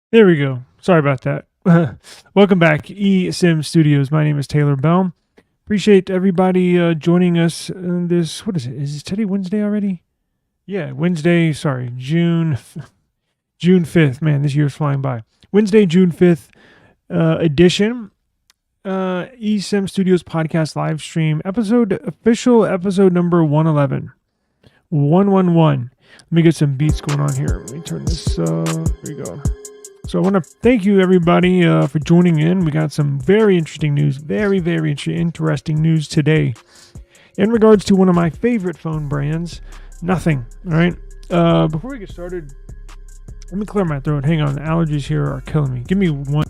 There we go. Sorry about that. Welcome back, eSIM Studios. My name is Taylor Bell. Appreciate everybody joining us this. What is it? Is today Wednesday already? Yeah, Wednesday. Sorry, June 5th. Man, this year's flying by. Wednesday, June 5th edition. eSIM Studios podcast live stream official episode number 111. 111. Let me get some beats going on here. Let me turn this. There we go. So I want to thank you, everybody, for joining in. We got some very interesting news, very interesting news today in regards to one of my favorite phone brands, Nothing. All right. Before we get started, let me clear my throat. Hang on. The allergies here are killing me. Give me one.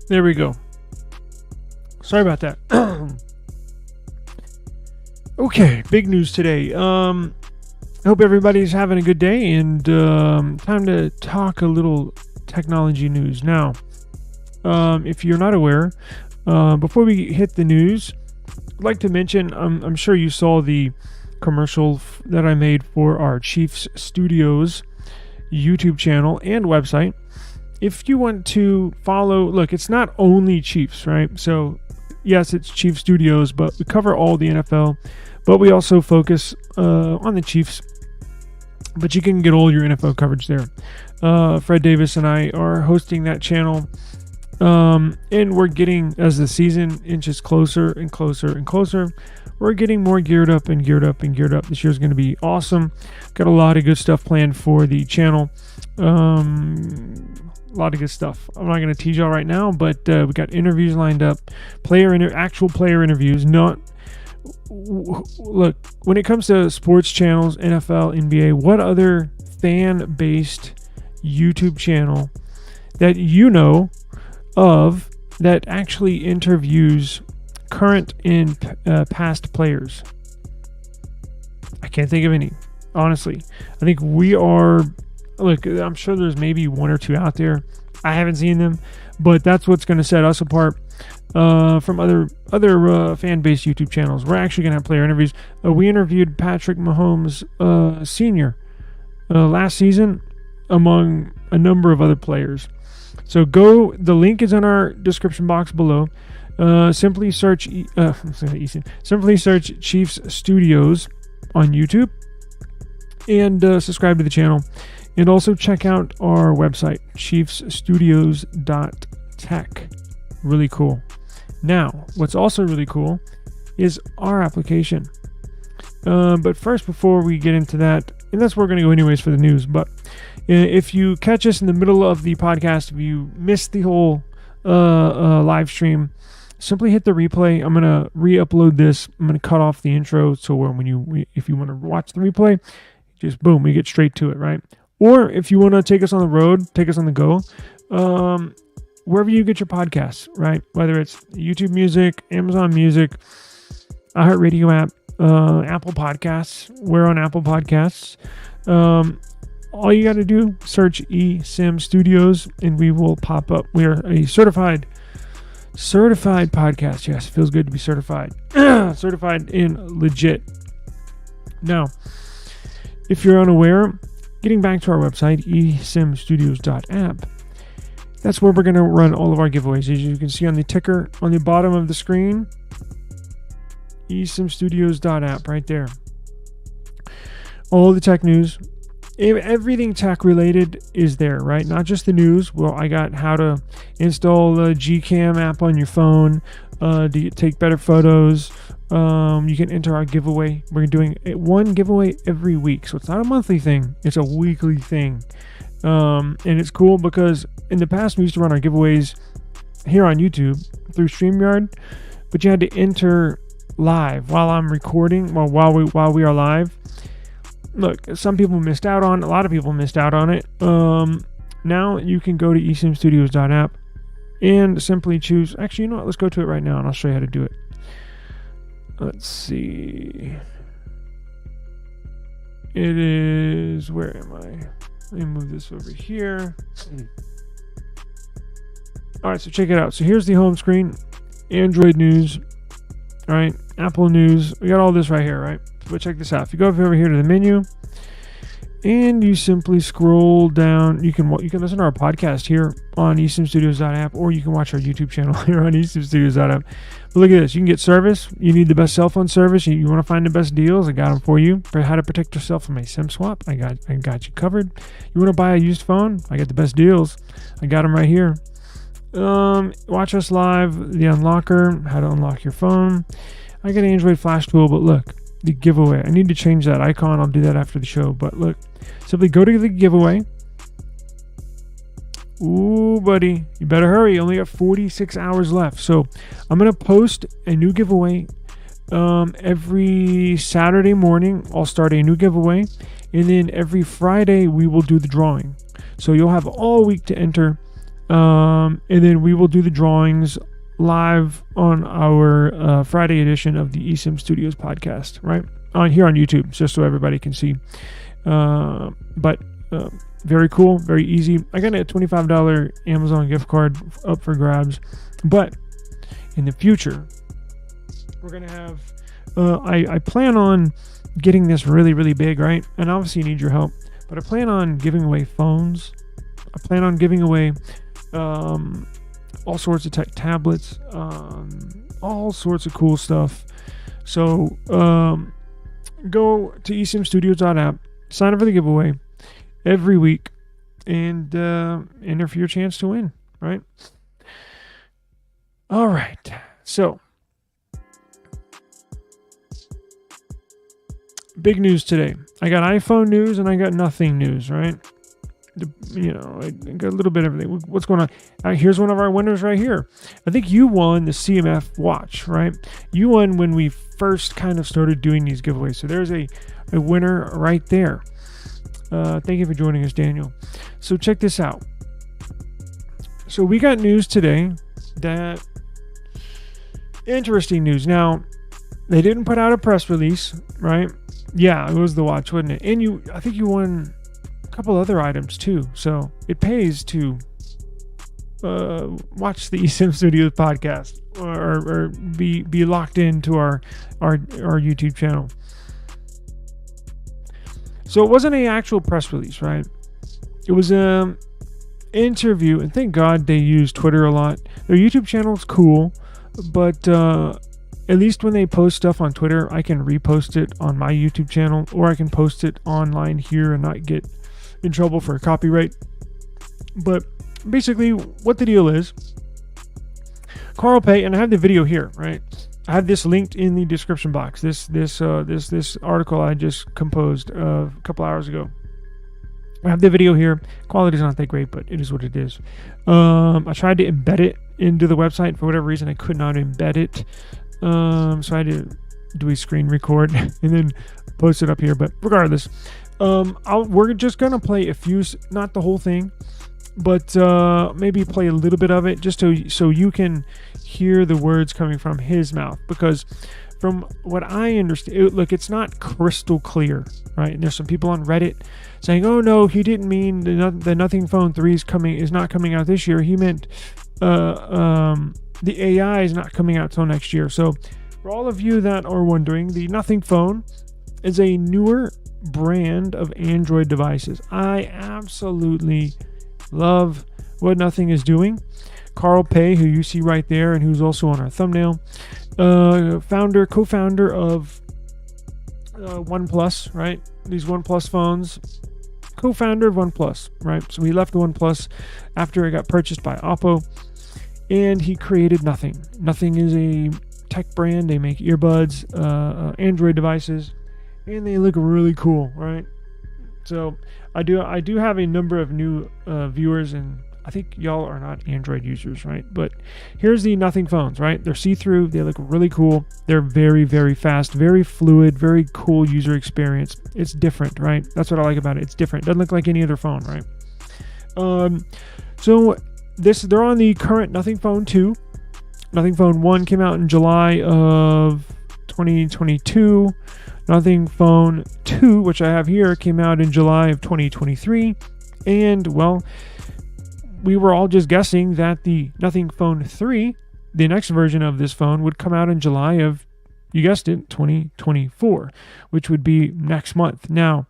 There we go. Sorry about that. Okay, big news today. I hope everybody's having a good day, and time to talk a little technology news. Now, if you're not aware, before we hit the news, I'd like to mention, I'm sure you saw the commercial that I made for our Chiefs Studios YouTube channel and website. If you want to follow, look, it's not only Chiefs, right? So, yes, it's Chiefs Studios, but we cover all the NFL, but we also focus on the Chiefs. But you can get all your NFL coverage there. Fred Davis and I are hosting that channel, and we're getting, as the season inches closer and closer and closer, we're getting more geared up. This year's going to be awesome. Got a lot of good stuff planned for the channel. A lot of good stuff. I'm not going to tease y'all right now, but we got interviews lined up, actual player interviews. Look, when it comes to sports channels, NFL, NBA, what other fan-based YouTube channel that you know of that actually interviews current and past players? I can't think of any, honestly. I think we are. Look, I'm sure there's maybe one or two out there. I haven't seen them, but that's what's going to set us apart from other fan-based YouTube channels. We're actually going to have player interviews. We interviewed Patrick Mahomes Sr. Last season, among a number of other players. So the link is in our description box below. Simply search Chiefs Studios on YouTube and subscribe to the channel. And also check out our website, chiefsstudios.tech. Really cool. Now, what's also really cool is our application. But first, before we get into that, and that's where we're going to go anyways for the news, but if you catch us in the middle of the podcast, if you missed the whole live stream, simply hit the replay. I'm going to re-upload this. I'm going to cut off the intro, so if you want to watch the replay, just boom, we get straight to it, right? Or if you want to take us on the road, take us on the go, wherever you get your podcasts, right? Whether it's YouTube Music, Amazon Music, iHeartRadio app, Apple Podcasts. We're on Apple Podcasts. All you got to do, search eSIM Studios, and we will pop up. We are a certified podcast. Yes, it feels good to be certified. Certified and legit. Now, if you're unaware, getting back to our website, esimstudios.app, that's where we're going to run all of our giveaways. As you can see on the ticker on the bottom of the screen, esimstudios.app right there. All the tech news, everything tech related is there, right? Not just the news. Well, I got how to install the Gcam app on your phone to take better photos. You can enter our giveaway. We're doing one giveaway every week, so it's not a monthly thing, it's a weekly thing. And it's cool because in the past we used to run our giveaways here on YouTube through StreamYard, but you had to enter live while I'm recording, while we are live. look, some people missed out on, a lot of people missed out on it. Now you can go to eSIMstudios.app and simply choose, actually, you know what, let's go to it right now and I'll show you how to do it. Let's see. It is, where am I? Let me move this over here. All right, so check it out. So here's the home screen, Android news, all right, Apple news. We got all this right here, right? But check this out. If you go over here to the menu and you simply scroll down, you can listen to our podcast here on eSIMstudios.app, or you can watch our YouTube channel here on eSIMstudios.app. But look at this. You can get service. You need the best cell phone service. You want to find the best deals. I got them for you. For how to protect yourself from a SIM swap, I got you covered. You want to buy a used phone? I got the best deals. I got them right here. Watch us live, the unlocker, how to unlock your phone. I got an Android flash tool, but look, the giveaway. I need to change that icon. I'll do that after the show. But look, simply go to the giveaway. Ooh, buddy, you better hurry. You only got 46 hours left. So I'm going to post a new giveaway every Saturday morning. I'll start a new giveaway. And then every Friday, we will do the drawing. So you'll have all week to enter. And then we will do the drawings live on our Friday edition of the eSIM Studios podcast, right? Here on YouTube, just so everybody can see. But very cool, very easy. I got a $25 Amazon gift card up for grabs. But in the future, we're going to have... I plan on getting this really, really big, right? And obviously you need your help. But I plan on giving away phones. I plan on giving away... all sorts of tech tablets, all sorts of cool stuff. So go to eSIMstudios.app, sign up for the giveaway every week, and enter for your chance to win, right? All right. So big news today. I got iPhone news and I got nothing news, right? I got a little bit of everything. What's going on? Here's one of our winners right here. I think you won the CMF watch, right? You won when we first kind of started doing these giveaways. So there's a winner right there. Thank you for joining us, Daniel. So check this out. So we got news today that interesting news. Now, they didn't put out a press release, right? Yeah, it was the watch, wasn't it? And I think you won couple other items too, so it pays to watch the eSIM Studios podcast or be locked into our YouTube channel. So it wasn't an actual press release, right? It was an interview, and thank God they use Twitter a lot. Their YouTube channel is cool, but at least when they post stuff on Twitter, I can repost it on my YouTube channel, or I can post it online here and not get in trouble for copyright. But basically what the deal is, Carl Pei, and I have the video here, right? I have this linked in the description box. This article I just composed a couple hours ago. I have the video here. Quality's not that great, but it is what it is. I tried to embed it into the website. For whatever reason, I could not embed it. So I had to do a screen record and then post it up here. But regardless, we're just gonna play a few, not the whole thing, but maybe play a little bit of it, just so you can hear the words coming from his mouth. Because from what I understand, look, it's not crystal clear, right? And there's some people on Reddit saying, "Oh no, he didn't mean the Nothing Phone 3 is not coming out this year. He meant the AI is not coming out till next year." So for all of you that are wondering, the Nothing Phone is a newer brand of Android devices. I absolutely love what Nothing is doing. Carl Pei, who you see right there and who's also on our thumbnail, co-founder of OnePlus, right? These OnePlus phones, co-founder of OnePlus, right? So he left OnePlus after it got purchased by Oppo, and he created Nothing. Nothing is a tech brand. They make earbuds, Android devices, and they look really cool, right? So I do have a number of new viewers and I think y'all are not Android users, right? But here's the Nothing phones, right? They're see-through. They look really cool. They're very, very fast, very fluid, very cool user experience. It's different, right? That's what I like about it. It's different. It doesn't look like any other phone, right? So they're on the current Nothing Phone 2. Nothing Phone 1 came out in July of 2022. Nothing Phone 2, which I have here, came out in July of 2023. And, well, we were all just guessing that the Nothing Phone 3, the next version of this phone, would come out in July of, you guessed it, 2024, which would be next month. Now,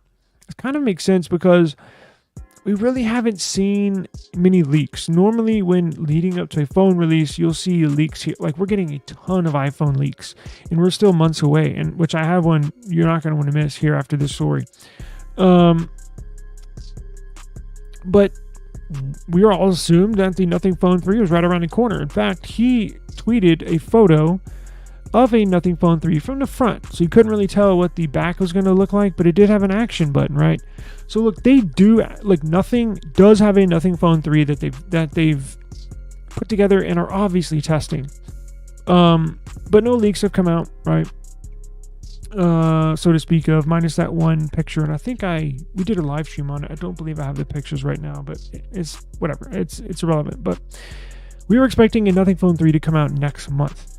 it kind of makes sense because we really haven't seen many leaks. Normally, when leading up to a phone release, you'll see leaks here. Like, we're getting a ton of iPhone leaks, and we're still months away, and which I have one you're not going to want to miss here after this story. But we are all assumed that the Nothing Phone 3 was right around the corner. In fact, he tweeted a photo of a Nothing Phone 3 from the front, so you couldn't really tell what the back was going to look like, but it did have an action button, right? So look, Nothing does have a Nothing Phone 3 that they've put together and are obviously testing. But no leaks have come out, right? So to speak of, minus that one picture, and I think we did a live stream on it. I don't believe I have the pictures right now, but it's whatever. It's irrelevant. But we were expecting a Nothing Phone 3 to come out next month.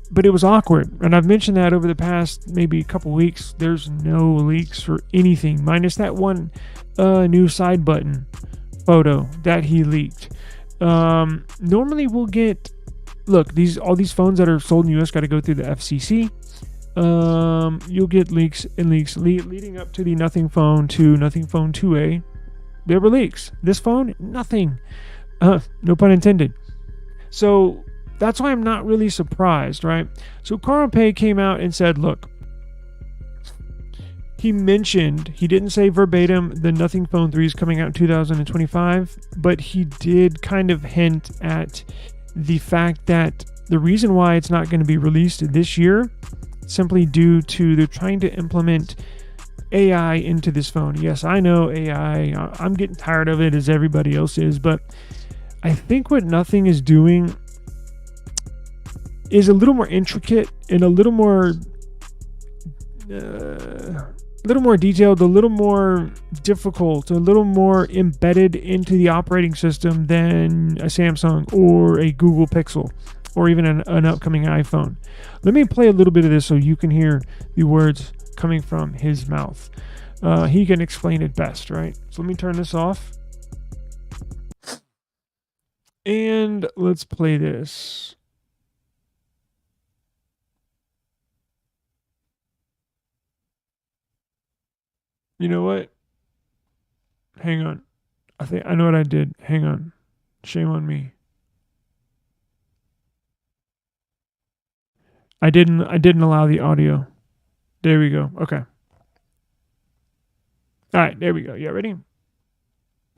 But it was awkward, and I've mentioned that over the past maybe a couple weeks. There's no leaks for anything, minus that one new side button photo that he leaked. Normally we'll get, look, all these phones that are sold in the US got to go through the FCC. You'll get leaks leading up to the Nothing Phone 2, Nothing Phone 2A. There were leaks. This phone, nothing. No pun intended. So that's why I'm not really surprised, right? So Carl Pei came out and said, look, he didn't say verbatim the Nothing Phone 3 is coming out in 2025, but he did kind of hint at the fact that the reason why it's not going to be released this year, simply due to they're trying to implement AI into this phone. Yes, I know AI. I'm getting tired of it as everybody else is, but I think what Nothing is doing is a little more intricate and a little more detailed, a little more difficult, a little more embedded into the operating system than a Samsung or a Google Pixel or even an upcoming iPhone. Let me play a little bit of this so you can hear the words coming from his mouth. He can explain it best, right? So let me turn this off. And let's play this. You know what? Hang on. I think I know what I did. Hang on. Shame on me. I didn't allow the audio. There we go. Okay. All right, there we go. Yeah, ready?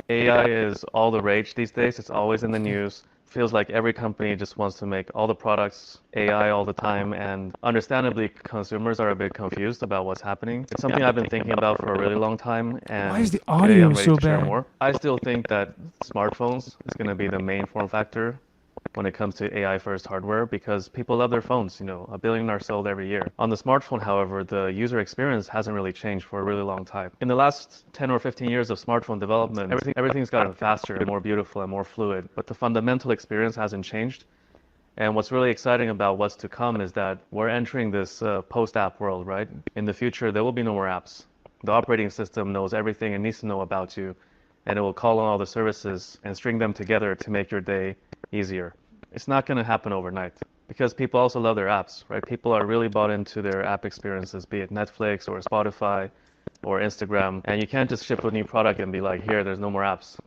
AI is all the rage these days. It's always in the news. Feels like every company just wants to make all the products AI all the time, and understandably, consumers are a bit confused about what's happening. It's something I've been thinking about for a really long time, and Why is the today audio I'm ready so to share bad? more. I still think that smartphones is going to be the main form factor when it comes to AI first hardware because people love their phones. 1 billion are sold every year. On the smartphone, however, the user experience hasn't really changed for a really long time. In the last 10 or 15 years of smartphone development, everything's gotten faster and more beautiful and more fluid, but the fundamental experience hasn't changed. And what's really exciting about what's to come is that we're entering this post-app world, right? In the future, there will be no more apps. The operating system knows everything it needs to know about you, and it will call on all the services and string them together to make your day easier. It's not going to happen overnight because people also love their apps, right? People are really bought into their app experiences, be it Netflix or Spotify or Instagram. And you can't just ship a new product and be like, here, there's no more apps.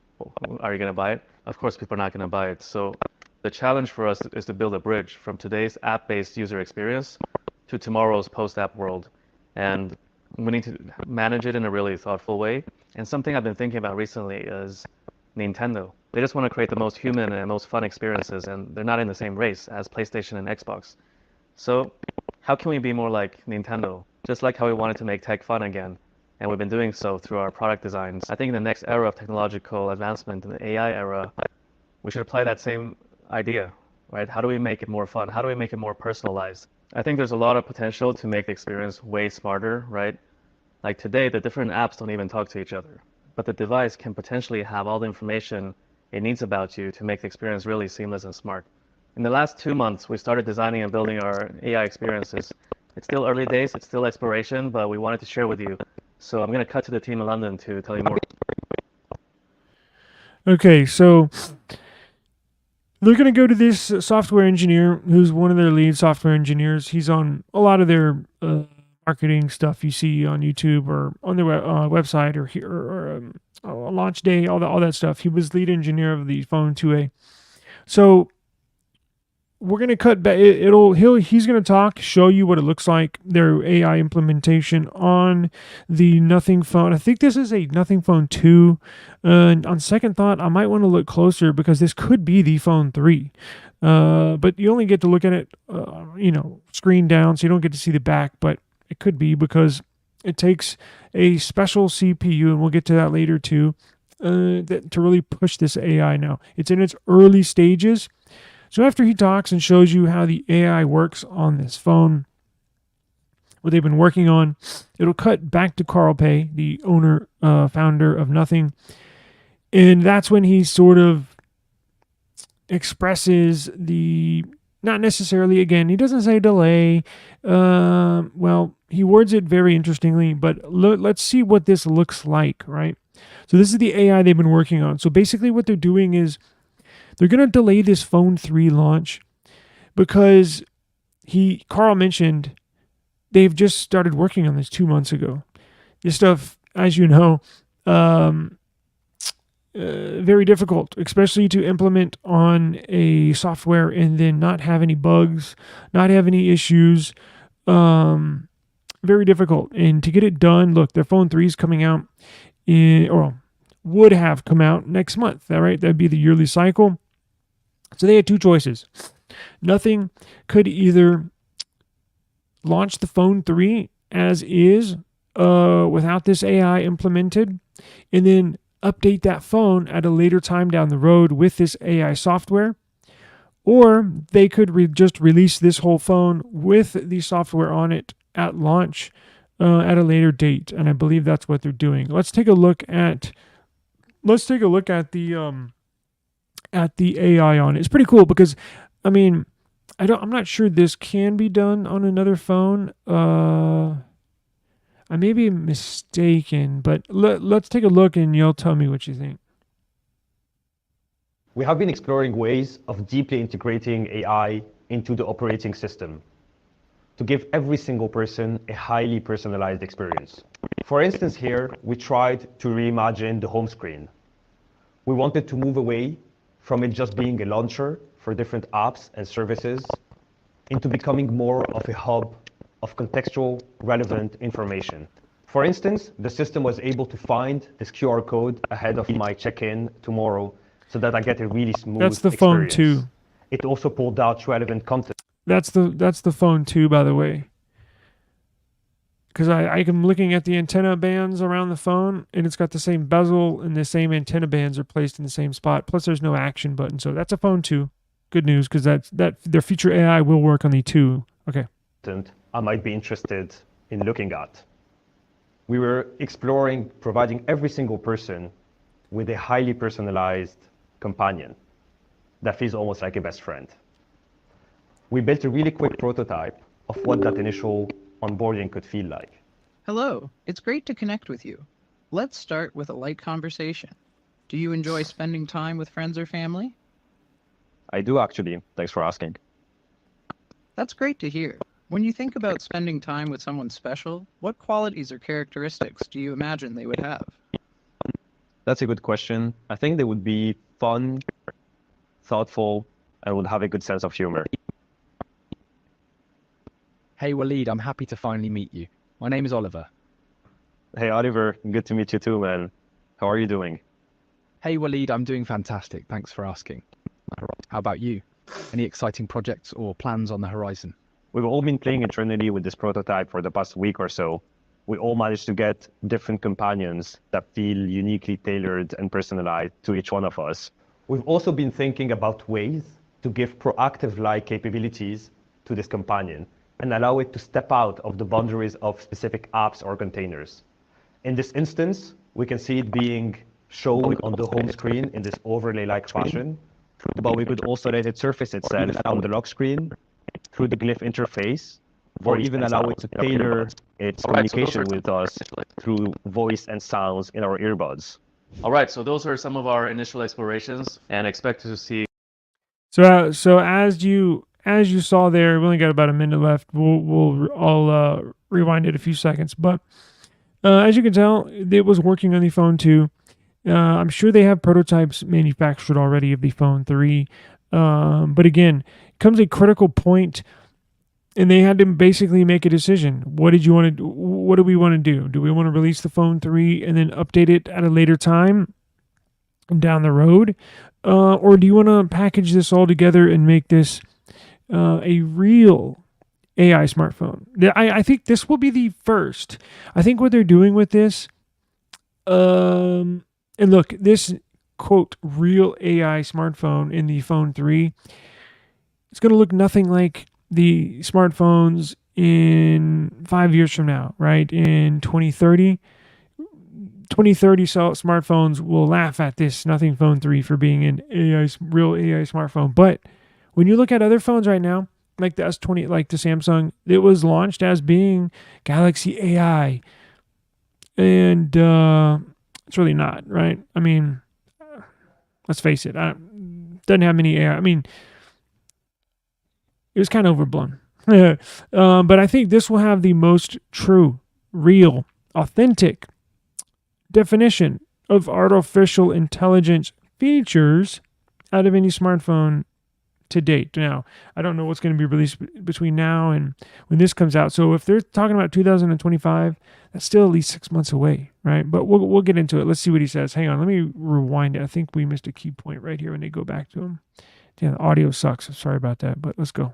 Are you going to buy it? Of course, people are not going to buy it. So the challenge for us is to build a bridge from today's app-based user experience to tomorrow's post-app world. And we need to manage it in a really thoughtful way. And something I've been thinking about recently is Nintendo. They just want to create the most human and most fun experiences, and they're not in the same race as PlayStation and Xbox. So how can we be more like Nintendo? Just like how we wanted to make tech fun again, and we've been doing so through our product designs. I think in the next era of technological advancement, in the AI era, we should apply that same idea, right? How do we make it more fun? How do we make it more personalized? I think there's a lot of potential to make the experience way smarter, right? Like today, the different apps don't even talk to each other, but the device can potentially have all the information it needs about you to make the experience really seamless and smart. In the last 2 months, we started designing and building our AI experiences. It's still early days, it's still exploration, but we wanted to share with you. So I'm going to cut to the team in London to tell you more. Okay, so they're going to go to this software engineer who's one of their lead software engineers. He's on a lot of their marketing stuff you see on YouTube or on their website or here or launch day, all that stuff. He was lead engineer of the phone 2A. So we're gonna cut back. He's gonna talk, show you what it looks like, their AI implementation on the Nothing phone. I think this is a Nothing phone 2. And on second thought, I might want to look closer because this could be the phone 3. But you only get to look at it, screen down, so you don't get to see the back. But it could be because it takes a special CPU, and we'll get to that later too, to really push this AI now. It's in its early stages. So after he talks and shows you how the AI works on this phone, what they've been working on, it'll cut back to Carl Pei, the owner, founder of Nothing. And that's when he sort of expresses not necessarily, again, he doesn't say delay. Well, he words it very interestingly, but let's see what this looks like, right? So this is the AI they've been working on. So basically what they're doing is they're going to delay this phone 3 launch because Carl mentioned they've just started working on this 2 months ago. This stuff, as you know, very difficult, especially to implement on a software and then not have any bugs, not have any issues. Very difficult. And to get it done, look, their phone 3 is coming out would have come out next month. All right, that'd be the yearly cycle. So they had two choices. Nothing could either launch the phone 3 as is without this AI implemented and then update that phone at a later time down the road with this AI software, or they could just release this whole phone with the software on it at launch at a later date. And I believe that's what they're doing. Let's take a look at the AI on it. It's pretty cool because, I mean, I'm not sure this can be done on another phone. I may be mistaken, but let's take a look and you'll tell me what you think. We have been exploring ways of deeply integrating AI into the operating system to give every single person a highly personalized experience. For instance, here, we tried to reimagine the home screen. We wanted to move away from it just being a launcher for different apps and services into becoming more of a hub of contextual, relevant information. For instance, the system was able to find this QR code ahead of my check-in tomorrow so that I get a really smooth That's the experience. phone 2. It also pulled out relevant content. That's the phone 2, by the way. Because I am looking at the antenna bands around the phone, and it's got the same bezel, and the same antenna bands are placed in the same spot. Plus, there's no action button, so that's a phone 2. Good news, because that their future AI will work on the 2. Okay. I might be interested in looking at. We were exploring providing every single person with a highly personalized companion that feels almost like a best friend. We built a really quick prototype of what that initial onboarding could feel like. Hello, it's great to connect with you. Let's start with a light conversation. Do you enjoy spending time with friends or family? I do actually. Thanks for asking. That's great to hear. When you think about spending time with someone special, what qualities or characteristics do you imagine they would have? That's a good question. I think they would be fun, thoughtful, and would have a good sense of humor. Hey Waleed, I'm happy to finally meet you. My name is Oliver. Hey Oliver, good to meet you too, man. How are you doing? Hey Waleed, I'm doing fantastic. Thanks for asking. How about you? Any exciting projects or plans on the horizon? We've all been playing internally with this prototype for the past week or so. we all managed to get different companions that feel uniquely tailored and personalized to each one of us. We've also been thinking about ways to give proactive-like capabilities to this companion and allow it to step out of the boundaries of specific apps or containers. In this instance, we can see it being shown on the home screen in this overlay-like fashion, But we could also let it surface itself on the lock screen through the glyph interface, or even allow it to tailor its communication with us through voice and sounds in our earbuds. All right, so those are some of our initial explorations, and expect to see. So as you saw there, we only got about a minute left. I'll rewind it a few seconds, but as you can tell, it was working on the phone 2. I'm sure they have prototypes manufactured already of the phone 3, but again, comes a critical point, and they had to basically make a decision. What do we want to do? Do we want to release the phone 3 and then update it at a later time down the road? Or do you want to package this all together and make this a real AI smartphone? I think this will be the first. I think what they're doing with this, and look, this quote real AI smartphone in the phone 3, it's going to look nothing like the smartphones in 5 years from now, right? In 2030, smartphones will laugh at this Nothing Phone 3 for being an real AI smartphone. But when you look at other phones right now, like the S20, like the Samsung, it was launched as being Galaxy AI. And it's really not, right? I mean, let's face it, doesn't have many AI. I mean, it was kind of overblown. But I think this will have the most true, real, authentic definition of artificial intelligence features out of any smartphone to date. Now, I don't know what's going to be released between now and when this comes out. So if they're talking about 2025, that's still at least 6 months away, right? But we'll get into it. Let's see what he says. Hang on, let me rewind it. I think we missed a key point right here when they go back to him. Yeah, the audio sucks. I'm sorry about that, but let's go.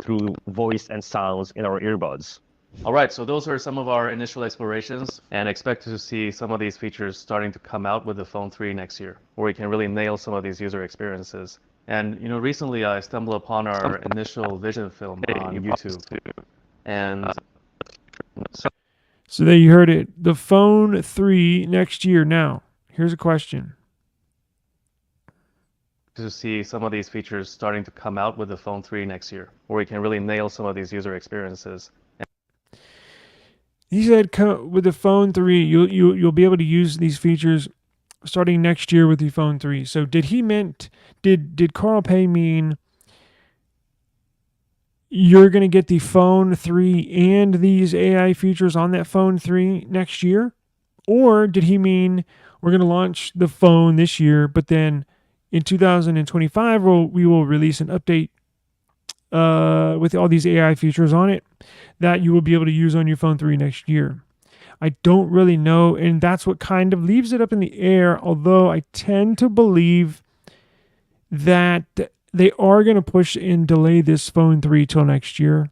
Through voice and sounds in our earbuds. All right, so those are some of our initial explorations, and expect to see some of these features starting to come out with the phone 3 next year, where we can really nail some of these user experiences. And recently I stumbled upon our initial vision film on YouTube, and so there you heard it. The phone 3 next year. Now, here's a question. To see some of these features starting to come out with the phone 3 next year, where we can really nail some of these user experiences. He said with the phone 3, you'll be able to use these features starting next year with the phone 3. So did Carl Pei mean you're going to get the phone 3 and these AI features on that phone 3 next year? Or did he mean we're going to launch the phone this year, but then in 2025 we will release an update with all these AI features on it that you will be able to use on your phone 3 next year? I don't really know, and that's what kind of leaves it up in the air, although I tend to believe that they are going to push and delay this phone 3 till next year.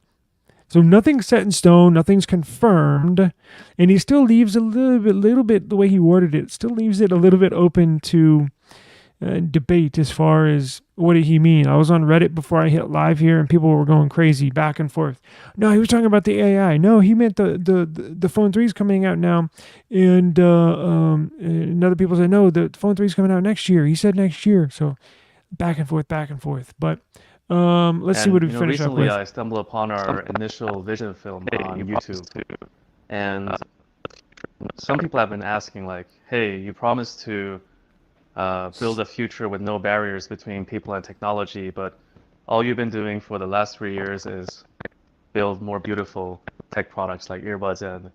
So nothing's set in stone, nothing's confirmed, and he still leaves a little bit, the way he worded it, still leaves it a little bit open to debate as far as what did he mean. I was on Reddit before I hit live here, and people were going crazy back and forth. No, he was talking about the AI. No, he meant the phone 3 is coming out now, and other people said no, the phone 3 is coming out next year. He said next year, so back and forth. But let's see what we finish up with. Recently I stumbled upon our initial vision film on YouTube, and some people have been asking like, hey, you promised to build a future with no barriers between people and technology, but all you've been doing for the last 3 years is build more beautiful tech products like earbuds and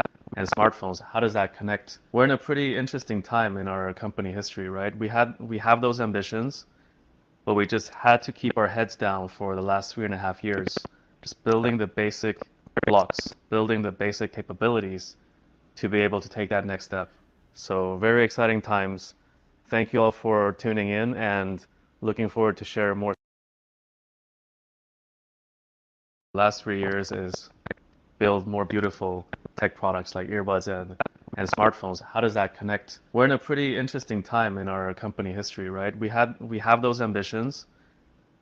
smartphones. How does that connect? We're in a pretty interesting time in our company history, right? We have those ambitions, but we just had to keep our heads down for the last 3.5 years, just building the basic blocks, building the basic capabilities to be able to take that next step. So very exciting times. Thank you all for tuning in, and looking forward to share more. The last 3 years is build more beautiful tech products like earbuds and smartphones. How does that connect? We're in a pretty interesting time in our company history, right? We have those ambitions,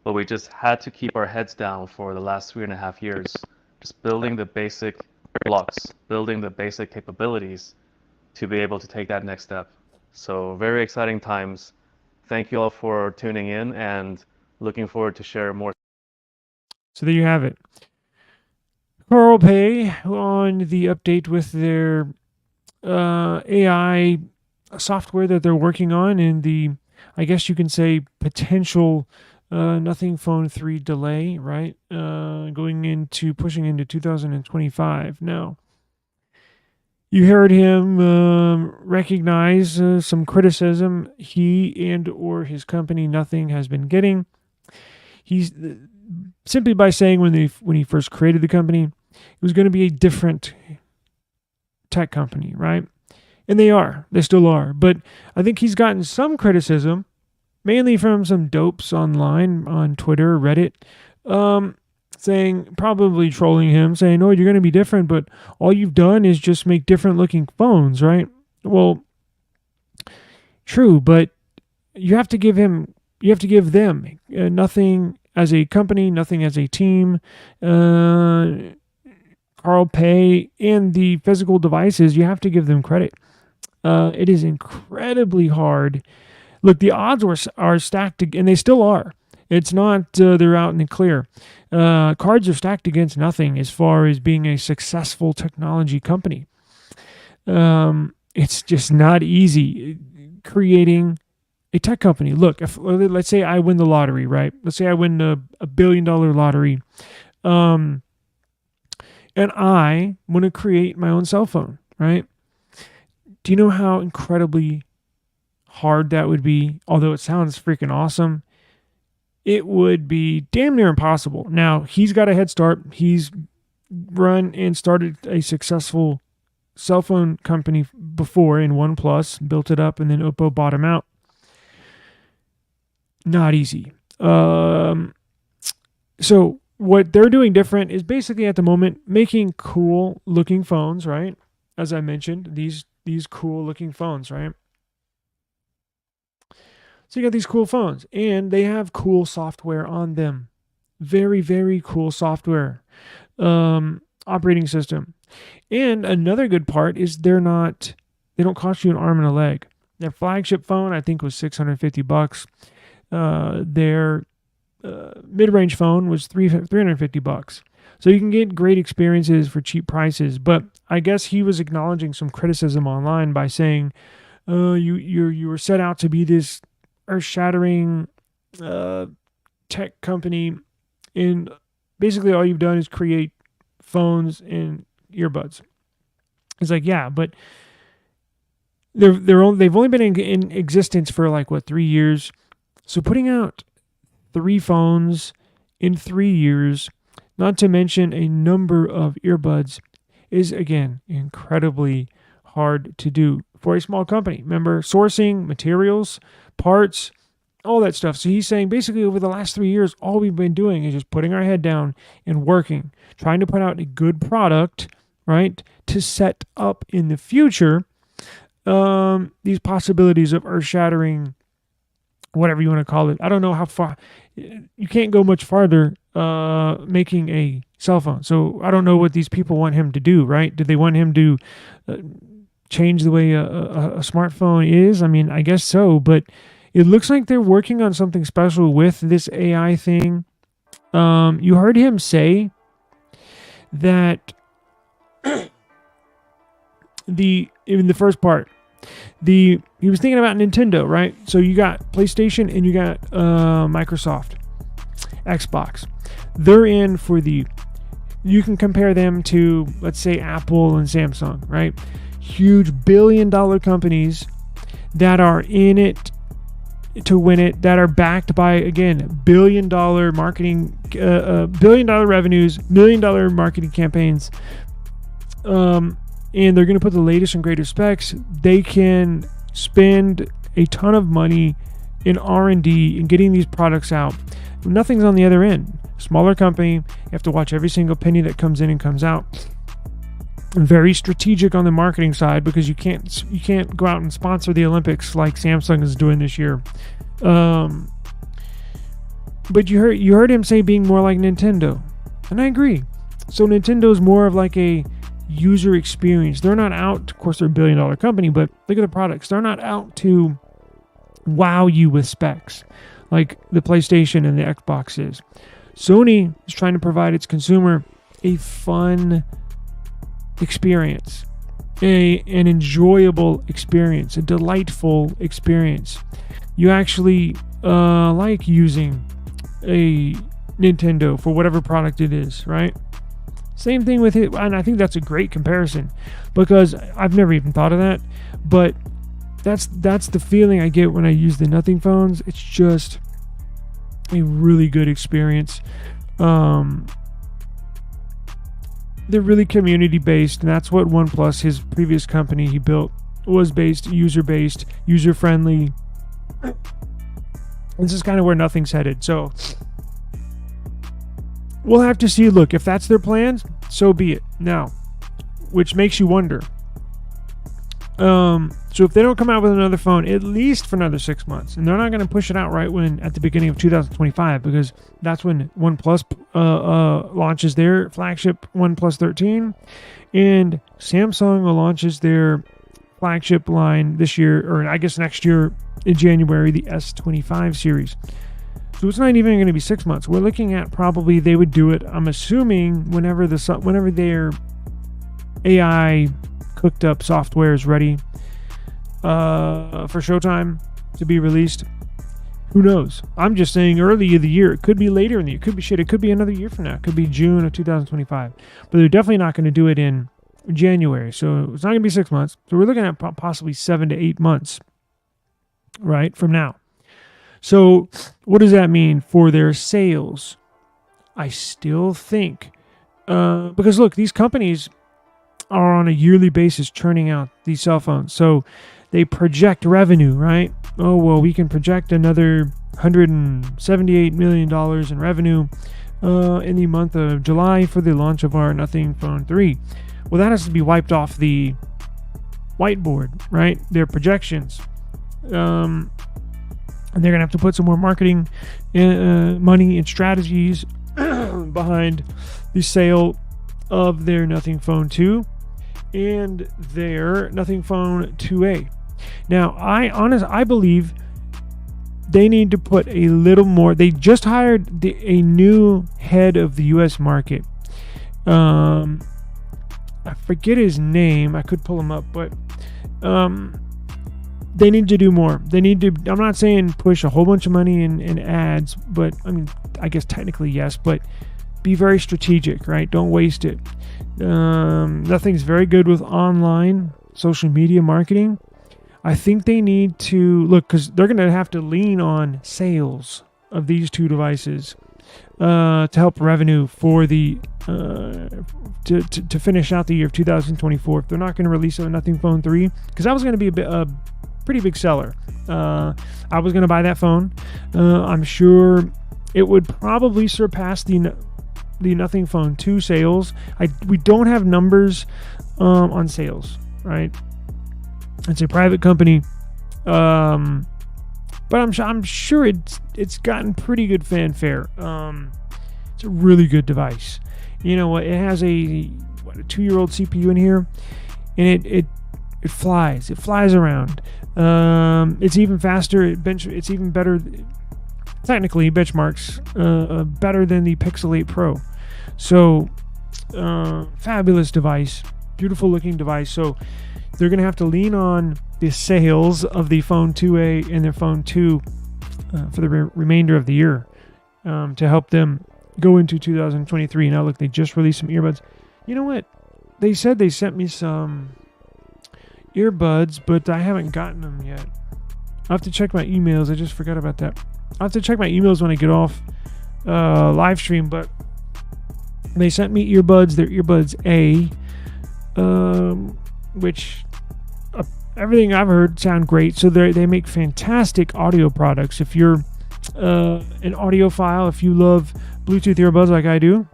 but we just had to keep our heads down for the last 3.5 years, just building the basic blocks, building the basic capabilities to be able to take that next step. So very exciting times. Thank you all for tuning in and looking forward to share more. So there you have it. Carl Pei on the update with their AI software that they're working on, and the, I guess you can say, potential Nothing Phone 3 delay, right? Pushing into 2025. Now, you heard him recognize some criticism he and or his company Nothing has been getting. He's simply by saying when he first created the company, it was going to be a different tech company, right? And they still are. But I think he's gotten some criticism, mainly from some dopes online on Twitter, Reddit, probably trolling him, saying, "Oh, you're going to be different, but all you've done is just make different looking phones," right? Well, true, but you have to give them Nothing as a company, Nothing as a team, Carl Pei, and the physical devices, you have to give them credit. It is incredibly hard. Look, the odds are stacked, and they still are. It's not they're out in the clear. Cards are stacked against Nothing as far as being a successful technology company. It's just not easy creating a tech company. Look, let's say I win the lottery, right? Let's say I win a $1 billion lottery. And I want to create my own cell phone, right? Do you know how incredibly hard that would be? Although it sounds freaking awesome, it would be damn near impossible. Now, he's got a head start. He's run and started a successful cell phone company before in OnePlus, built it up, and then Oppo bought him out. Not easy. So what they're doing different is basically at the moment making cool looking phones, right? As I mentioned, these cool looking phones, right? So you got these cool phones, and they have cool software on them. Very, very cool software, operating system. And another good part is they don't cost you an arm and a leg. Their flagship phone, I think, was $650. Their mid-range phone was $350. So you can get great experiences for cheap prices. But I guess he was acknowledging some criticism online by saying, you were set out to be this earth-shattering tech company, and basically all you've done is create phones and earbuds. It's like, yeah, but they've only been in existence for 3 years. So putting out 3 phones in 3 years, not to mention a number of earbuds, is again incredibly hard to do for a small company. Remember, sourcing, materials, parts, all that stuff. So he's saying basically over the last 3 years, all we've been doing is just putting our head down and working, trying to put out a good product, right, to set up in the future these possibilities of earth-shattering, whatever you want to call it. I don't know how far. You can't go much farther making a cell phone. So I don't know what these people want him to do, right? Do they want him to change the way a smartphone is? I mean, I guess so, but it looks like they're working on something special with this AI thing. You heard him say that in the first part, he was thinking about Nintendo, right? So you got PlayStation and you got Microsoft, Xbox. They're in for you can compare them to, let's say, Apple and Samsung, right? Huge billion-dollar companies that are in it to win it, that are backed by, again, billion-dollar marketing, billion-dollar revenues, million-dollar marketing campaigns. And they're going to put the latest and greatest specs. They can spend a ton of money in R&D and getting these products out. Nothing's on the other end. Smaller company, you have to watch every single penny that comes in and comes out. very strategic on the marketing side, because you can't go out and sponsor the Olympics like Samsung is doing this year. But you heard him say being more like Nintendo, and I agree. So Nintendo is more of like a user experience. They're not out, of course they're $1 billion company, but look at the products. They're not out to wow you with specs like the PlayStation and the Xbox is. Sony is trying to provide its consumer a fun experience, an enjoyable experience, a delightful experience. You actually like using a Nintendo for whatever product it is, right? Same thing with it, and I think that's a great comparison, because I've never even thought of that, but that's the feeling I get when I use the Nothing phones. It's just a really good experience. They're really community based, and that's what OnePlus, his previous company he built, was based, user friendly. This is kind of where Nothing's headed. So we'll have to see. Look, if that's their plans, so be it. Now, which makes you wonder. So if they don't come out with another phone, at least for another 6 months, and they're not going to push it out right when at the beginning of 2025, because that's when OnePlus launches their flagship OnePlus 13, and Samsung launches their flagship line this year, or I guess next year in January, the S25 series. So it's not even going to be 6 months. We're looking at probably they would do it, I'm assuming, whenever their AI cooked up software is ready for Showtime to be released. Who knows? I'm just saying early in the year. It could be later in the year. It could be another year from now. It could be June of 2025. But they're definitely not going to do it in January. So it's not going to be 6 months. So we're looking at possibly 7 to 8 months, right, from now. So what does that mean for their sales? I still think, because look, these companies are on a yearly basis churning out these cell phones. So they project revenue, right? Oh, well, we can project another $178 million in revenue in the month of July for the launch of our Nothing Phone 3. Well, that has to be wiped off the whiteboard, right? Their projections. And they're going to have to put some more marketing money and strategies behind the sale of their Nothing Phone 2 and their Nothing Phone 2A. Now, I believe they need to put a little more. They just hired a new head of the U.S. market. I forget his name. I could pull him up, but they need to do more. They need to, I'm not saying push a whole bunch of money in ads, but I mean, I guess technically yes, but be very strategic, right? Don't waste it. Nothing's very good with online social media marketing. I think they need to look, because they're going to have to lean on sales of these two devices to help revenue for the to finish out the year of 2024. If they're not going to release a Nothing Phone 3, because that was going to be a pretty big seller. I was going to buy that phone. I'm sure it would probably surpass the Nothing Phone 2 sales. We don't have numbers on sales, right? It's a private company, but I'm sure it's gotten pretty good fanfare. It's a really good device. You know what? It has a 2-year-old CPU in here, and it flies. It flies around. It's even faster. It's even better. Technically, benchmarks better than the Pixel 8 Pro. So, fabulous device, beautiful looking device. So, they're going to have to lean on the sales of the Phone 2A and their Phone 2 for the remainder of the year to help them go into 2023. Now, look, they just released some earbuds. You know what? They said they sent me some earbuds, but I haven't gotten them yet. I'll have to check my emails. I just forgot about that. I'll have to check my emails when I get off live stream, but they sent me earbuds. They're earbuds A, which everything I've heard sound great. So they make fantastic audio products. If you're an audiophile, if you love Bluetooth earbuds like I do,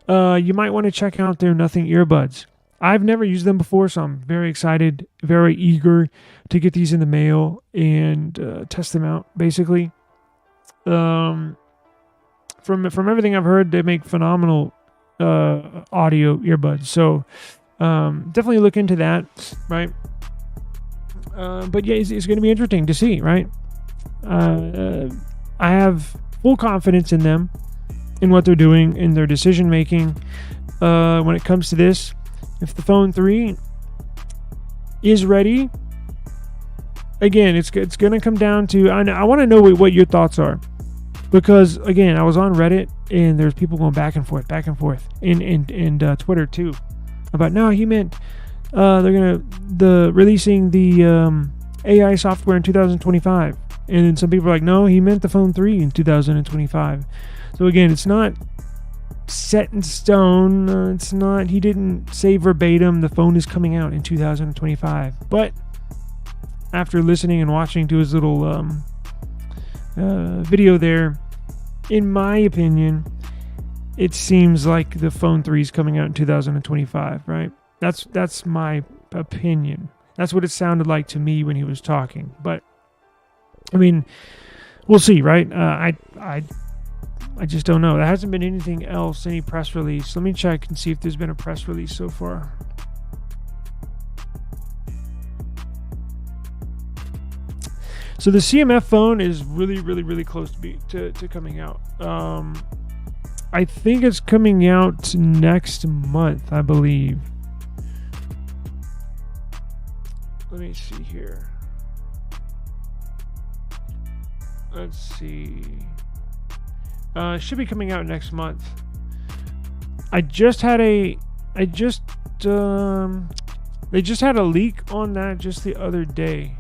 you might want to check out their Nothing earbuds. I've never used them before, so I'm very excited, very eager to get these in the mail and test them out. Basically, from everything I've heard, they make phenomenal audio earbuds. So definitely look into that, right? But yeah, it's going to be interesting to see, right? I have full confidence in them, in what they're doing, in their decision making. When it comes to this, if the phone 3 is ready, again, it's going to come down to, I want to know what your thoughts are, because again, I was on Reddit and there's people going back and forth, and Twitter too, about no, he meant they're releasing the AI software in 2025, and then some people are like, no, he meant the phone 3 in 2025. So again, it's not set in stone. It's not, he didn't say verbatim the phone is coming out in 2025. But after listening and watching to his little video there, in my opinion, it seems like the phone 3 is coming out in 2025, right? That's my opinion. That's what it sounded like to me when he was talking. But I mean, we'll see, right? I just don't know. There hasn't been anything else, any press release. Let me check and see if there's been a press release so far. So the CMF phone is really close to coming out. I think it's coming out next month, I believe. Let me see here. Let's see. Should be coming out next month. They just had a leak on that just the other day.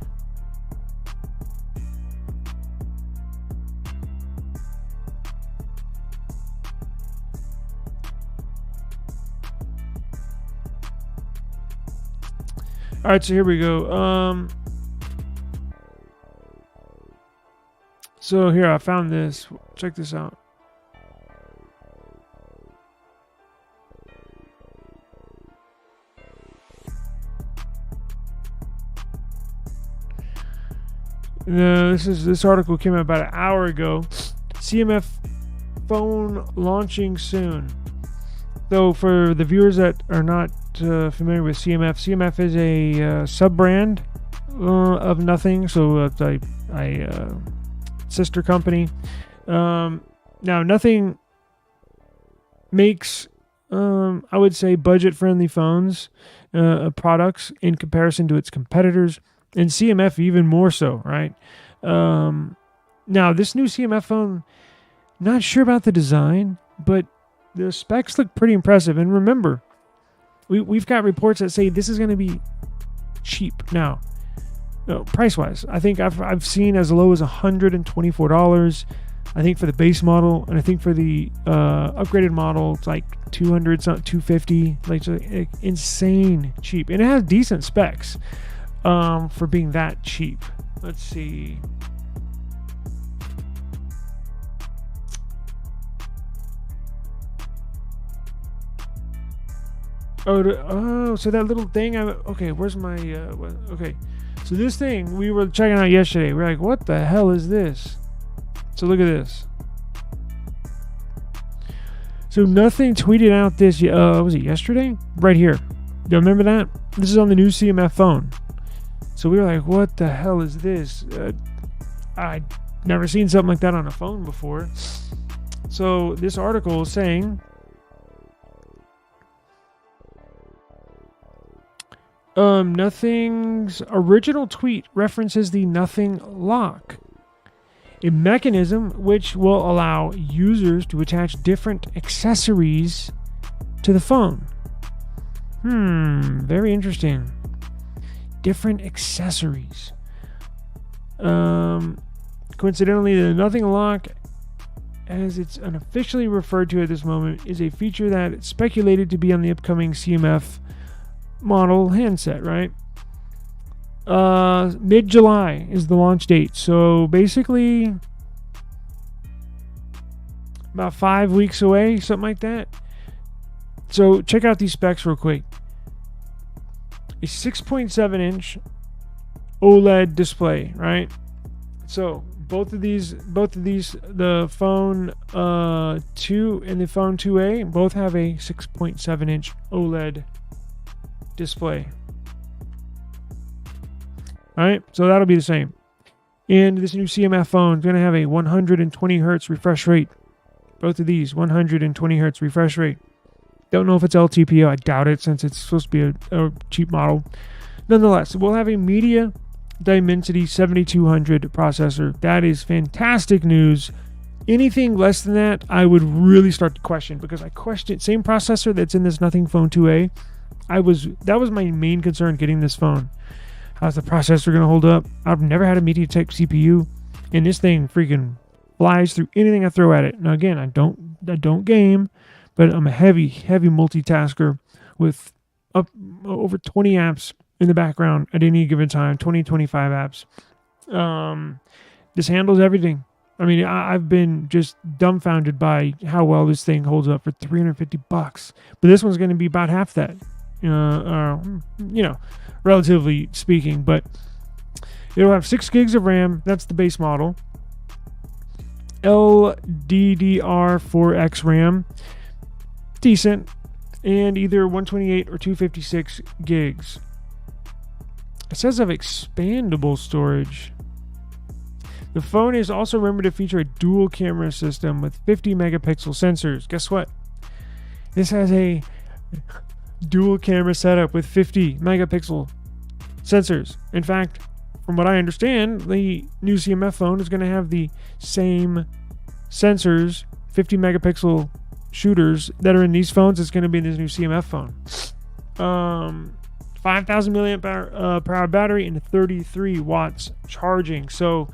All right, so here we go. So here, I found this. Check this out. This article came out about an hour ago. CMF phone launching soon. So for the viewers that are not familiar with CMF, CMF is a sub-brand of Nothing. So it's a sister company. Now Nothing makes I would say budget-friendly phones products in comparison to its competitors, and CMF even more so, right? Now this new CMF phone, not sure about the design, but the specs look pretty impressive. And remember, we've got reports that say this is going to be cheap now. No, price-wise, I think I've seen as low as $124. I think for the base model, and I think for the upgraded model, it's like $200, $250, like insane cheap, and it has decent specs for being that cheap. Let's see. So that little thing. Okay, where's my? Okay, so this thing we were checking out yesterday. We're like, what the hell is this? So look at this. So Nothing tweeted out this. Was it yesterday? Right here. You remember that? This is on the new CMF phone. So we were like, what the hell is this? I'd never seen something like that on a phone before. So this article is saying, Nothing's original tweet references the Nothing Lock, a mechanism which will allow users to attach different accessories to the phone. Very interesting. Different accessories. Coincidentally, the Nothing Lock, as it's unofficially referred to at this moment, is a feature that it's speculated to be on the upcoming CMF model handset, right? Mid-July is the launch date. So basically about 5 weeks away, something like that. So check out these specs real quick. A 6.7 inch OLED display, right? So both of these, the phone 2 and the phone 2A, both have a 6.7 inch OLED display. All right, so that'll be the same. And this new CMF phone is going to have a 120 hertz refresh rate. Both of these, 120 hertz refresh rate. Don't know if it's LTPO. I doubt it, since it's supposed to be a cheap model. Nonetheless, we'll have a Media Dimensity 7200 processor. That is fantastic news. Anything less than that, I would really start to question, because I question same processor that's in this Nothing Phone 2A. That was my main concern getting this phone. How's the processor going to hold up? I've never had a MediaTek CPU, and this thing freaking flies through anything I throw at it. Now again, I don't game, but I'm a heavy multitasker with over 20 apps in the background at any given time, 25 apps. This handles everything. I mean, I've been just dumbfounded by how well this thing holds up for $350. But this one's going to be about half that, relatively speaking. But it'll have 6 gigs of RAM. That's the base model. LDDR4X RAM. Decent. And either 128 or 256 gigs. It says of expandable storage. The phone is also rumored to feature a dual camera system with 50 megapixel sensors. Guess what? This has a dual camera setup with 50 megapixel sensors. In fact, from what I understand, the new CMF phone is going to have the same sensors, 50 megapixel shooters that are in these phones. It's going to be in this new CMF phone. 5,000 milliamp hour battery and 33 watts charging. So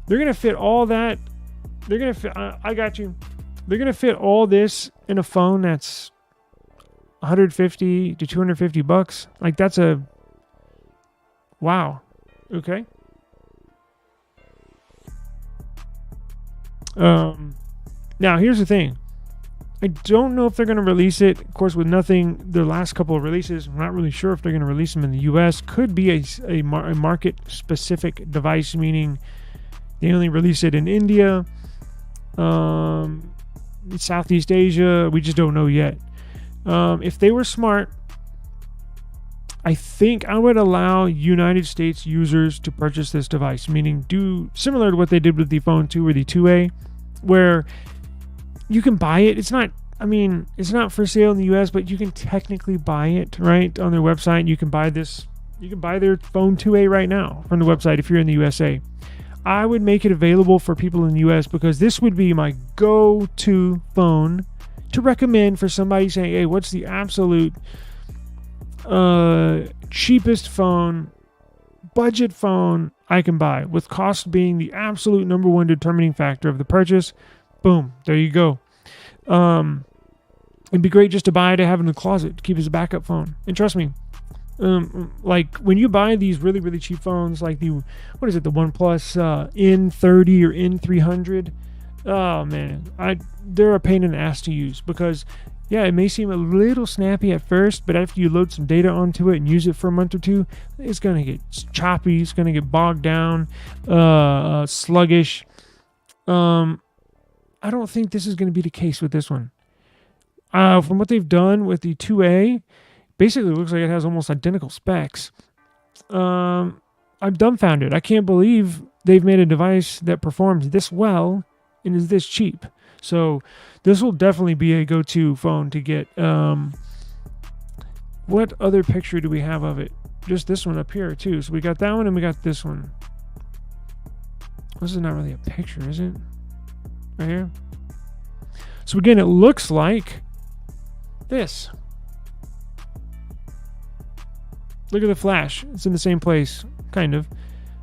they're going to fit all that. They're going to fit, I got you. They're going to fit all this in a phone that's 150 to 250 bucks. Like, that's a wow. Okay. Now here's the thing. I don't know if they're going to release it. Of course, with nothing, the last couple of releases, I'm not really sure if they're going to release them in the US. Could be a market-specific device, meaning they only release it in India, Southeast Asia. We just don't know yet. If they were smart, I think I would allow United States users to purchase this device, meaning do similar to what they did with the Phone 2 or the 2A, where you can buy it. It's not for sale in the US, but you can technically buy it, right? On their website. You can buy this. You can buy their Phone 2A right now from the website if you're in the USA. I would make it available for people in the US, because this would be my go-to phone to recommend for somebody saying, hey, what's the absolute cheapest phone, budget phone I can buy, with cost being the absolute number one determining factor of the purchase. Boom, there you go. It'd be great just to buy to have in the closet to keep as a backup phone. And trust me, like when you buy these really, really cheap phones, like the OnePlus N30 or N300, oh man, they're a pain in the ass to use, because yeah, it may seem a little snappy at first, but after you load some data onto it and use it for a month or two, it's going to get choppy, it's going to get bogged down, sluggish. I don't think this is going to be the case with this one. From what they've done with the 2A, basically it looks like it has almost identical specs. I'm dumbfounded. I can't believe they've made a device that performs this well and is this cheap. So this will definitely be a go-to phone to get. What other picture do we have of it? Just this one up here too. So we got that one and we got this one. This is not really a picture, is it? Right here. So again, it looks like this. Look at the flash. It's in the same place, kind of.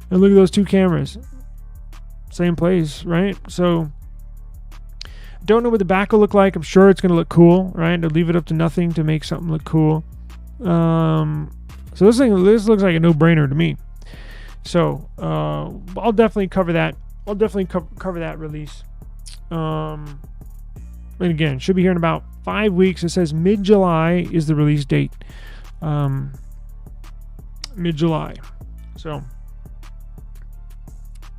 And look at those two cameras. Same place, right? So don't know what the back will look like. I'm sure it's going to look cool, right? They'll leave it up to nothing to make something look cool. So this looks like a no-brainer to me. So I'll definitely cover that. I'll definitely cover that release. And again, should be here in about 5 weeks. It says mid-July is the release date. Mid-July. So,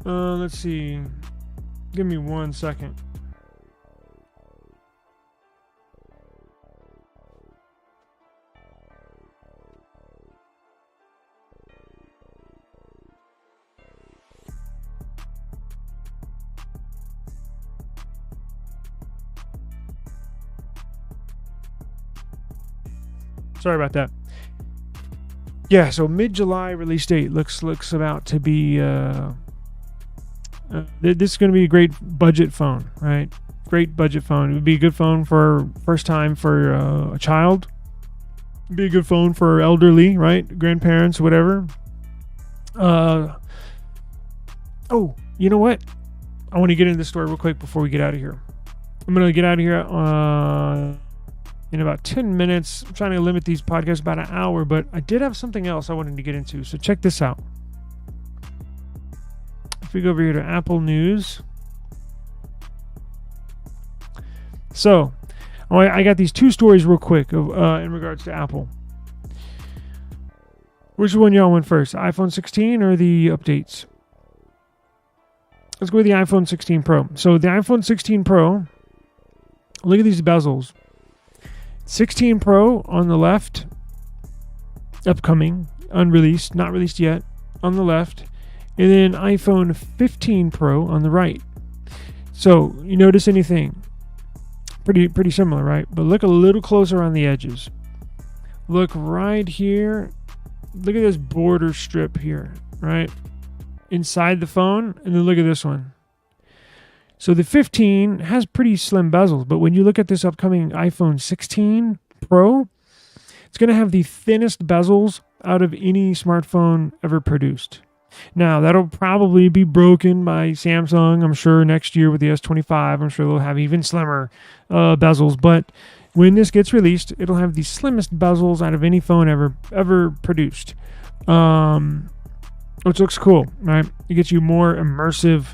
let's see. Give me 1 second. Sorry about that. Yeah, so mid-July release date looks about to be. This is going to be a great budget phone, right? Great budget phone. It would be a good phone for first time for a child. It'd be a good phone for elderly, right? Grandparents, whatever. Oh, you know what? I want to get into the story real quick before we get out of here. I'm going to get out of here in about 10 minutes. I'm trying to limit these podcasts about an hour, but I did have something else I wanted to get into. So check this out. If we go over here to Apple News. So, I got these 2 stories real quick in regards to Apple. Which one y'all want first? iPhone 16 or the updates? Let's go with the iPhone 16 Pro. So the iPhone 16 Pro, look at these bezels. 16 Pro on the left, upcoming, unreleased, not released yet, on the left, and then iPhone 15 Pro on the right. So you notice anything? Pretty similar, right? But look a little closer on the edges. Look right here. Look at this border strip here, right? Inside the phone, and then look at this one. So the 15 has pretty slim bezels, but when you look at this upcoming iPhone 16 Pro, it's going to have the thinnest bezels out of any smartphone ever produced. Now, that'll probably be broken by Samsung, I'm sure, next year with the S25. I'm sure they'll have even slimmer bezels, but when this gets released, it'll have the slimmest bezels out of any phone ever produced, which looks cool, right? It gets you more immersive,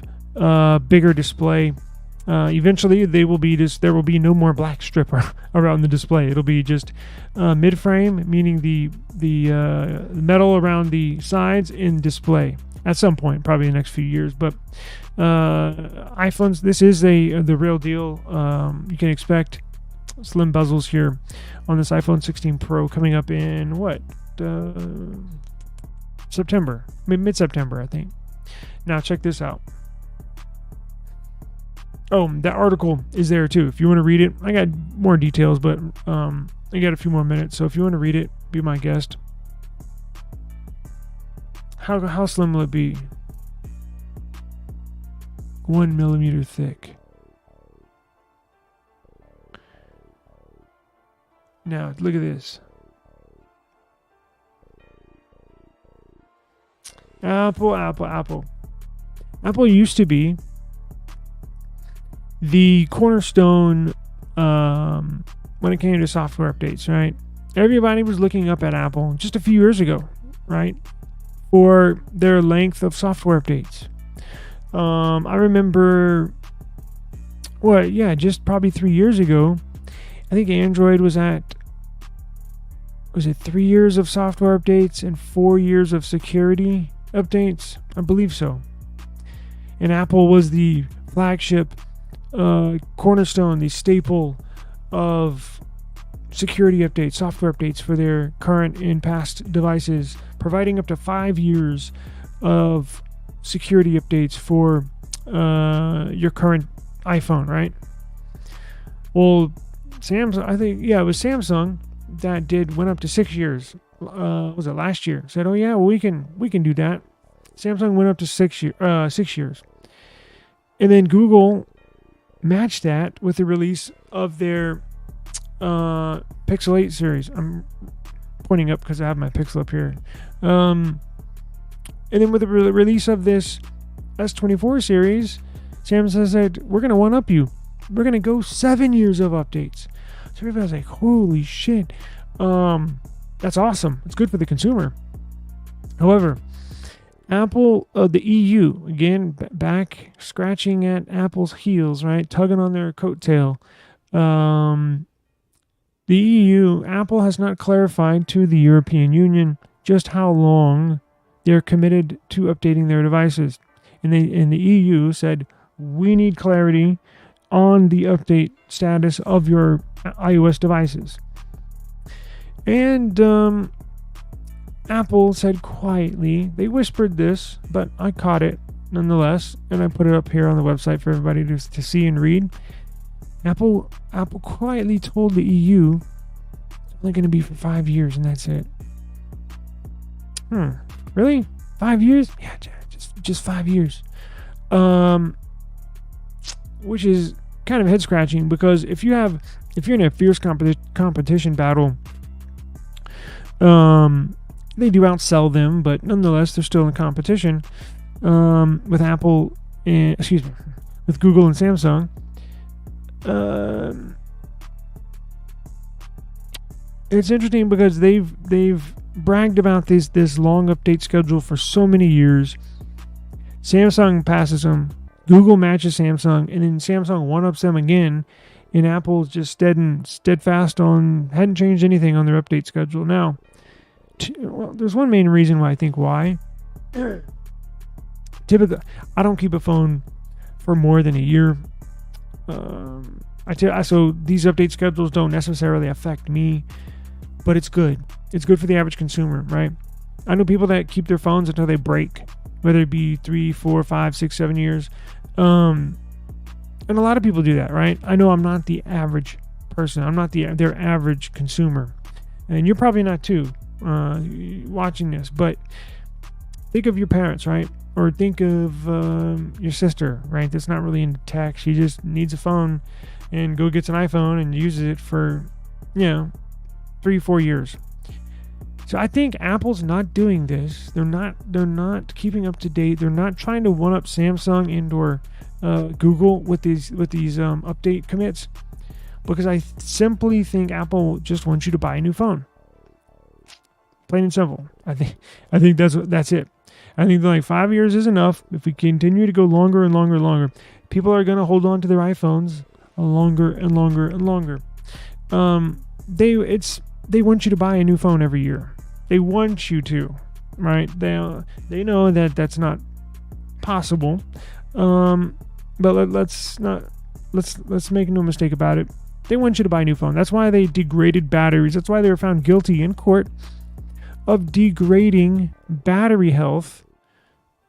bigger display. Eventually, there will be no more black strip around the display. It'll be just mid-frame, meaning the metal around the sides in display at some point, probably in the next few years. But iPhones, this is the real deal. You can expect slim bezels here on this iPhone 16 Pro coming up in September, mid-September, I think. Now check this out. Oh, that article is there too. If you want to read it, I got more details, but I got a few more minutes. So if you want to read it, be my guest. How slim will it be? 1 millimeter thick. Now look at this. Apple. Apple used to be the cornerstone when it came to software updates, right? Everybody was looking up at Apple just a few years ago, right, for their length of software updates. I remember, just probably 3 years ago, I think Android was at, 3 years of software updates and 4 years of security updates? I believe so. And Apple was the flagship cornerstone, the staple of security updates, software updates for their current and past devices, providing up to 5 years of security updates for your current iPhone, right? Well, Samsung, I think, it was Samsung that went up to 6 years. Was it last year? Said, oh yeah, well, we can do that. Samsung went up to 6 years, and then Google matched that with the release of their Pixel 8 series. I'm pointing up because I have my Pixel up here. And then with the release of this S24 series, Samsung said, we're going to one-up you. We're going to go 7 years of updates. So everybody's like, holy shit. That's awesome. It's good for the consumer. However, Apple, the EU, again, back scratching at Apple's heels, right? Tugging on their coattail. The EU, Apple has not clarified to the European Union just how long they're committed to updating their devices. And the EU said, we need clarity on the update status of your iOS devices. And Apple said quietly, they whispered this, but I caught it nonetheless, and I put it up here on the website for everybody to see and read. Apple quietly told the EU it's only going to be for 5 years, and that's it. Really? 5 years? Yeah, just 5 years. Which is kind of head scratching, because if you're in a fierce competition battle, they do outsell them, but nonetheless they're still in competition with Apple and with Google and Samsung. It's interesting because they've bragged about this long update schedule for so many years. Samsung passes them, Google matches Samsung, and then Samsung one-ups them again, and Apple's just steadfast on, hadn't changed anything on their update schedule. Now, there's one main reason why I think why. Typically, I don't keep a phone for more than a year. So these update schedules don't necessarily affect me, but it's good. It's good for the average consumer, right? I know people that keep their phones until they break, whether it be 3, 4, 5, 6, 7 years. And a lot of people do that, right? I know I'm not the average person. I'm not their average consumer. And you're probably not too, watching this. But think of your parents, right? Or think of your sister, right? That's not really into tech. She just needs a phone and gets an iPhone and uses it for, 3, 4 years. So I think Apple's not doing this. They're not keeping up to date. They're not trying to one up Samsung and or Google with these update commits, because I simply think Apple just wants you to buy a new phone. Plain and simple. I think that's it. I think like 5 years is enough. If we continue to go longer and longer and longer, people are going to hold on to their iPhones longer and longer and longer. They want you to buy a new phone every year. They want you to, right? They know that that's not possible. But let's make no mistake about it. They want you to buy a new phone. That's why they degraded batteries. That's why they were found guilty in court of degrading battery health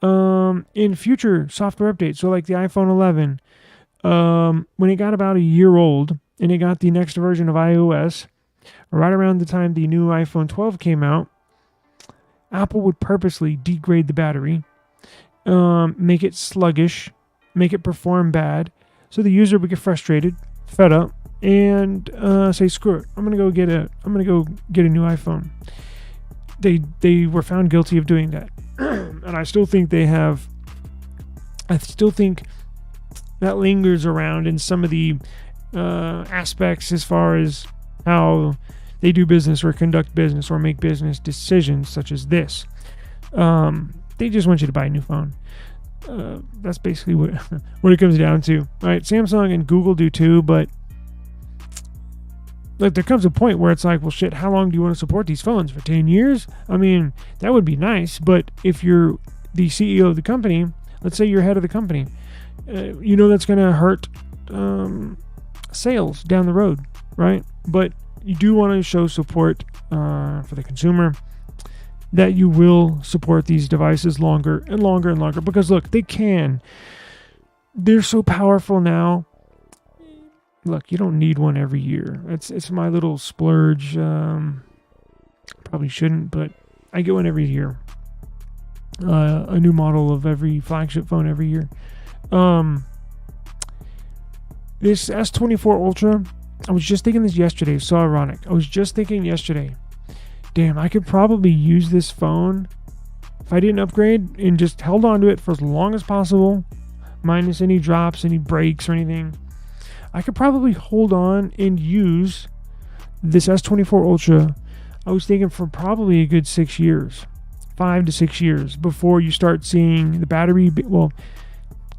in future software updates. So like the iPhone 11, when it got about a year old and it got the next version of iOS, right around the time the new iPhone 12 came out, Apple would purposely degrade the battery, make it sluggish, make it perform bad, so the user would get frustrated, fed up, and say, "Screw it! I'm gonna go get a new iPhone." They were found guilty of doing that, and I still think that lingers around in some of the aspects as far as how they do business or conduct business or make business decisions, such as this. They just want you to buy a new phone. That's basically what it comes down to. All right, Samsung and Google do too, but like there comes a point where it's like, well, shit, how long do you want to support these phones? For 10 years? I mean, that would be nice, but if you're the CEO of the company, let's say you're head of the company, that's going to hurt sales down the road, right? But you do want to show support for the consumer, that you will support these devices longer and longer and longer, because look, they're so powerful now. Look, you don't need one every year. It's my little splurge. Probably shouldn't, but I get one every year. A new model of every flagship phone every year. This S24 Ultra, I was just thinking this yesterday. It's so ironic. I was just thinking yesterday, damn, I could probably use this phone if I didn't upgrade and just held on to it for as long as possible, minus any drops, any breaks or anything. I could probably hold on and use this S24 Ultra, I was thinking, for probably a good 6 years, 5 to 6 years, before you start seeing the battery. Well,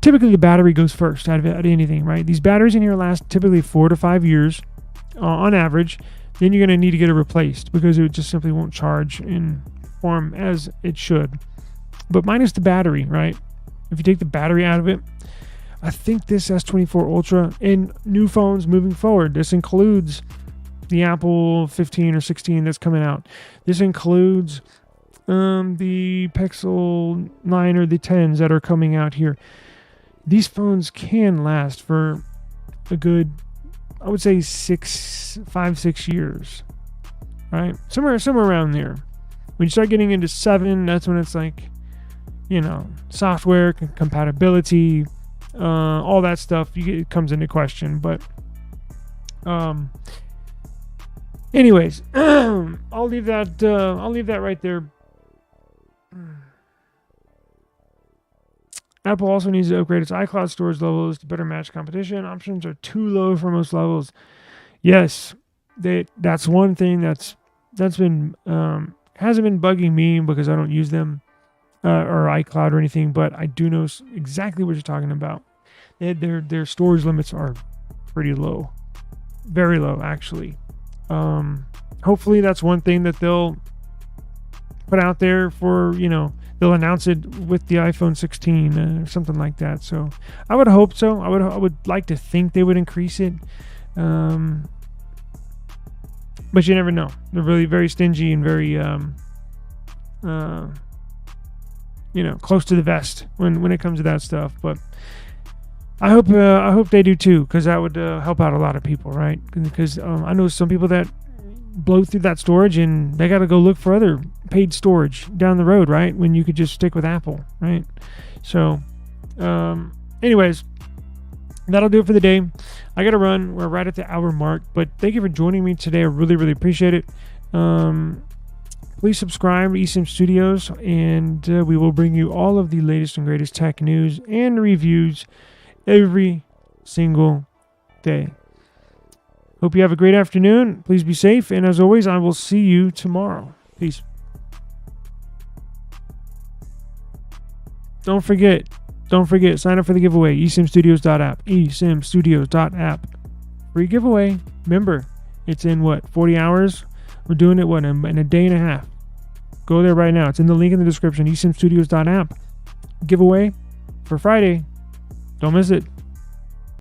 typically the battery goes first out of anything, right? These batteries in here last typically 4 to 5 years on average. then you're going to need to get it replaced because it just simply won't charge in form as it should. But minus the battery, right? If you take the battery out of it, I think this S24 Ultra and new phones moving forward, this includes the Apple 15 or 16 that's coming out. This includes the Pixel 9 or the 10s that are coming out here. These phones can last for a good, I would say 5-6 years, right? Somewhere around there. When you start getting into 7, that's when it's like, software compatibility, all that stuff. It comes into question. But, anyways, I'll leave that. I'll leave that right there. Apple also needs to upgrade its iCloud storage levels to better match competition. Options are too low for most levels. Yes, that's one thing that's been hasn't been bugging me because I don't use them or iCloud or anything, but I do know exactly what you're talking about. Their storage limits are pretty low, very low actually. Hopefully that's one thing that they'll put out there for, they'll announce it with the iPhone 16 or something like that. So I would hope so. I would like to think they would increase it. But you never know. They're really very stingy and very, close to the vest when it comes to that stuff. But I hope they do too, because that would help out a lot of people, right? Because I know some people that blow through that storage and they got to go look for other paid storage down the road, right? When you could just stick with Apple, right? So, anyways, that'll do it for the day. I got to run. We're right at the hour mark, but thank you for joining me today. I really, really appreciate it. Please subscribe to eSIM Studios, and we will bring you all of the latest and greatest tech news and reviews every single day. Hope you have a great afternoon. Please be safe. And as always, I will see you tomorrow. Peace. Don't forget, sign up for the giveaway. eSIMstudios.app. eSIMstudios.app. Free giveaway. Remember, it's in 40 hours? We're doing it, in a day and a half. Go there right now. It's in the link in the description. eSIMstudios.app. Giveaway for Friday. Don't miss it.